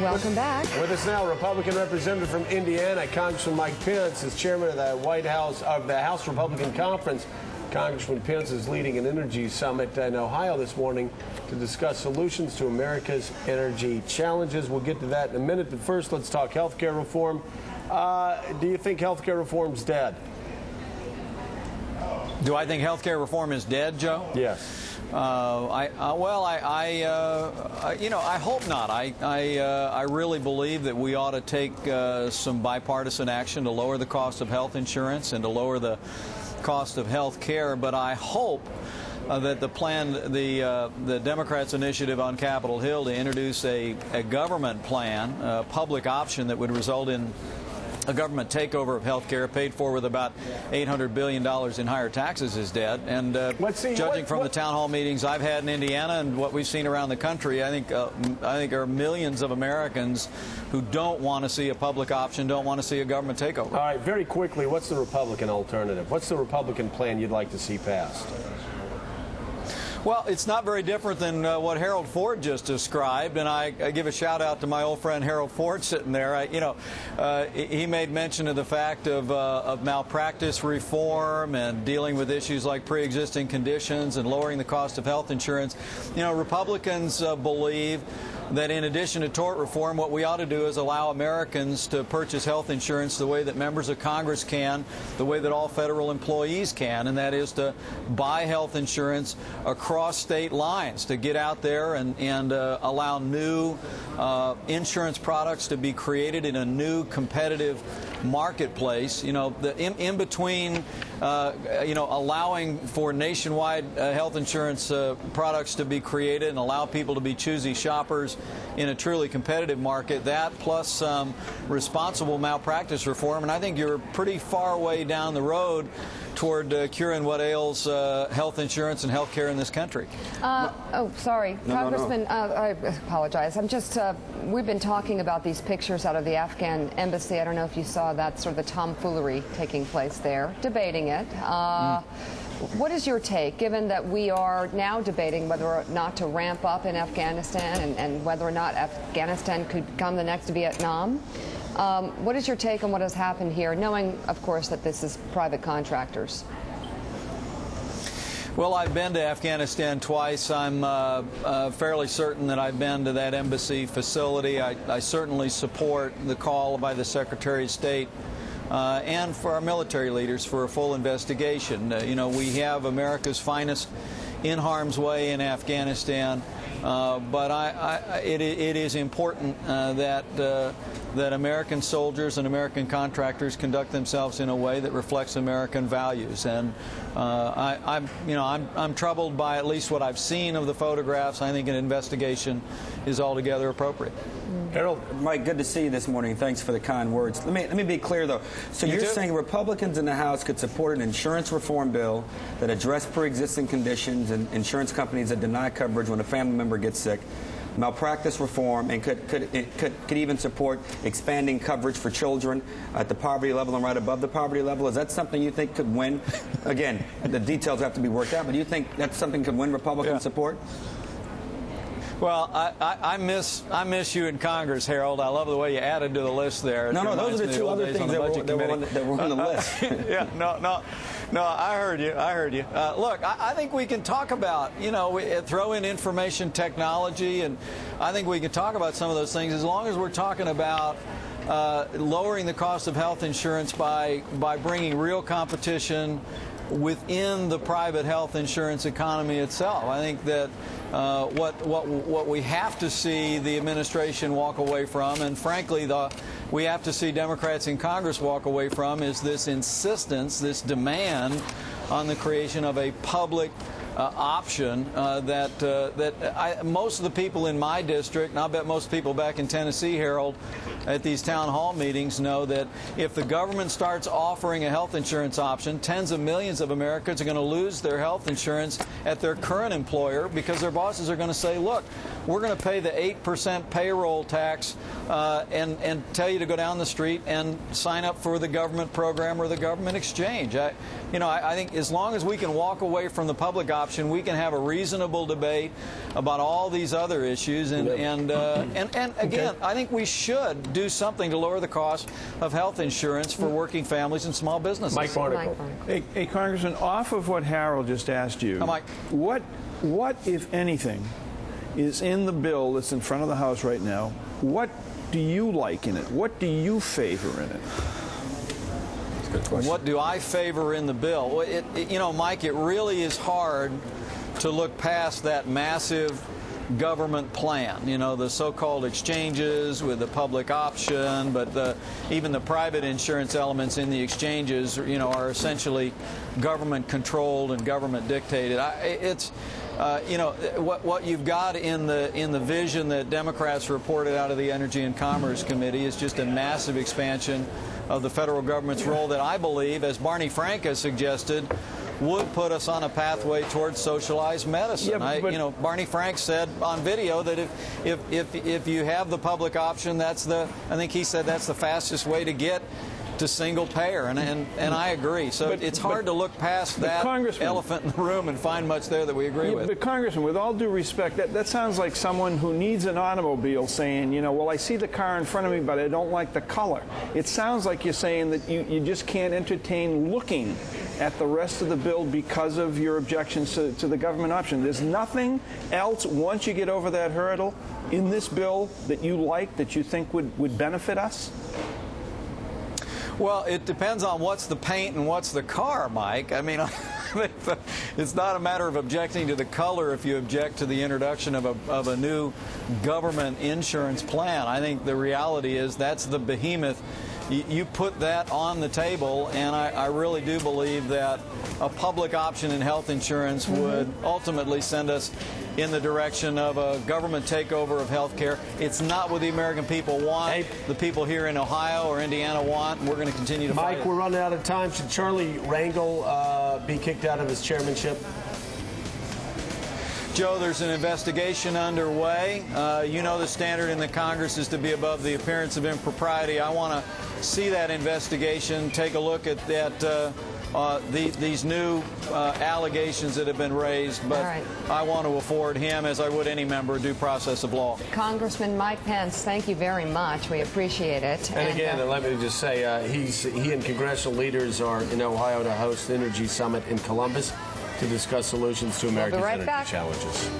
Welcome back. With us now, Republican representative from Indiana, Congressman Mike Pence, is chairman of the House Republican Conference. Congressman Pence is leading an energy summit in Ohio this morning to discuss solutions to America's energy challenges. We'll get to that in a minute, but first let's talk health care reform. Do you think health care reform's dead? Do I think health care reform is dead, Joe? Yes. I hope not. I really believe that we ought to take some bipartisan action to lower the cost of health insurance and to lower the cost of health care. But I hope that the Democrats' initiative on Capitol Hill to introduce a government plan, a public option that would result in a government takeover of health care paid for with about $800 billion in higher taxes is dead. And judging from the town hall meetings I've had in Indiana and what we've seen around the country, I think there are millions of Americans who don't want to see a public option, don't want to see a government takeover. All right, very quickly, what's the Republican alternative? What's the Republican plan you'd like to see passed? Well, it's not very different than what Harold Ford just described, and I give a shout out to my old friend Harold Ford sitting there. He made mention of the fact of malpractice reform and dealing with issues like pre-existing conditions and lowering the cost of health insurance. Republicans believe that in addition to tort reform, what we ought to do is allow Americans to purchase health insurance the way that members of Congress can, the way that all federal employees can, and that is to buy health insurance across state lines, to get out there and allow new insurance products to be created in a new competitive marketplace. In between allowing for nationwide health insurance products to be created and allow people to be choosy shoppers in a truly competitive market, that plus some responsible malpractice reform, and I think you're pretty far way down the road toward curing what ails health insurance and health care in this country. Sorry. No, Congressman, I apologize. We've been talking about these pictures out of the Afghan embassy. I don't know if you saw that, sort of the tomfoolery taking place there, debating it. What is your take, given that we are now debating whether or not to ramp up in Afghanistan and whether or not Afghanistan could become the next Vietnam? What is your take on what has happened here, knowing, of course, that this is private contractors? Well, I've been to Afghanistan twice. I'm fairly certain that I've been to that embassy facility. I certainly support the call by the Secretary of State and for our military leaders for a full investigation. We have America's finest in harm's way in Afghanistan, but it is important that American soldiers and American contractors conduct themselves in a way that reflects American values. And I'm troubled by at least what I've seen of the photographs. I think an investigation is altogether appropriate. Harold, Mike, good to see you this morning. Thanks for the kind words. Let me be clear, though. So you're saying Republicans in the House could support an insurance reform bill that address pre-existing conditions and insurance companies that deny coverage when a family member gets sick, malpractice reform, and could even support expanding coverage for children at the poverty level and right above the poverty level? Is that something you think could win? Again, the details have to be worked out, but do you think that's something that could win Republican support? Well, I miss you in Congress, Harold. I love the way you added to the list there. No, those are the two other things that were on the list. Yeah, no, I heard you. Look, I think we can talk about, throw in information technology, and I think we can talk about some of those things as long as we're talking about lowering the cost of health insurance by bringing real competition within the private health insurance economy itself. I think that what we have to see the administration walk away from, and frankly we have to see Democrats in Congress walk away from, is this insistence, this demand on the creation of a public option that most of the people in my district, and I'll bet most people back in Tennessee, Harold, at these town hall meetings know that if the government starts offering a health insurance option, tens of millions of Americans are going to lose their health insurance at their current employer because their bosses are going to say, look, we're going to pay the 8% payroll tax and tell you to go down the street and sign up for the government program or the government exchange. I think as long as we can walk away from the public option, we can have a reasonable debate about all these other issues. And again, I think we should do something to lower the cost of health insurance for working families and small businesses. Mike Barnicle. Hey, Congressman, off of what Harold just asked you, Mike. what, if anything, is in the bill that's in front of the House right now? What do you like in it? What do you favor in it? That's a good question. What do I favor in the bill? Well, Mike, it really is hard to look past that massive government plan, the so-called exchanges with the public option, but even the private insurance elements in the exchanges, are essentially government controlled and government dictated. What you've got in the vision that Democrats reported out of the Energy and Commerce Committee is just a massive expansion of the federal government's role that I believe, as Barney Frank has suggested, would put us on a pathway towards socialized medicine. Yeah, Barney Frank said on video that if you have the public option, I think he said that's the fastest way to get to single payer, and I agree. So it's hard to look past that elephant in the room and find much there that we agree with. But Congressman, with all due respect, that sounds like someone who needs an automobile saying, well, I see the car in front of me, but I don't like the color. It sounds like you're saying that you just can't entertain looking at the rest of the bill because of your objections to the government option. There's nothing else, once you get over that hurdle, in this bill that you like, that you think would benefit us? Well, it depends on what's the paint and what's the car, Mike. I mean, it's not a matter of objecting to the color if you object to the introduction of a new government insurance plan. I think the reality is that's the behemoth. You put that on the table, and I really do believe that a public option in health insurance would ultimately send us in the direction of a government takeover of health care. It's not what the American people want, the people here in Ohio or Indiana want, and we're going to continue to fight. Mike, we're running out of time. Should Charlie Rangel be kicked out of his chairmanship? Joe, there's an investigation underway. The standard in the Congress is to be above the appearance of impropriety. I want to see that investigation, take a look at these new allegations that have been raised, but I want to afford him, as I would any member, due process of law. Congressman Mike Pence, thank you very much. We appreciate it. And again, let me just say, he and congressional leaders are in Ohio to host the Energy Summit in Columbus to discuss solutions to America's energy challenges.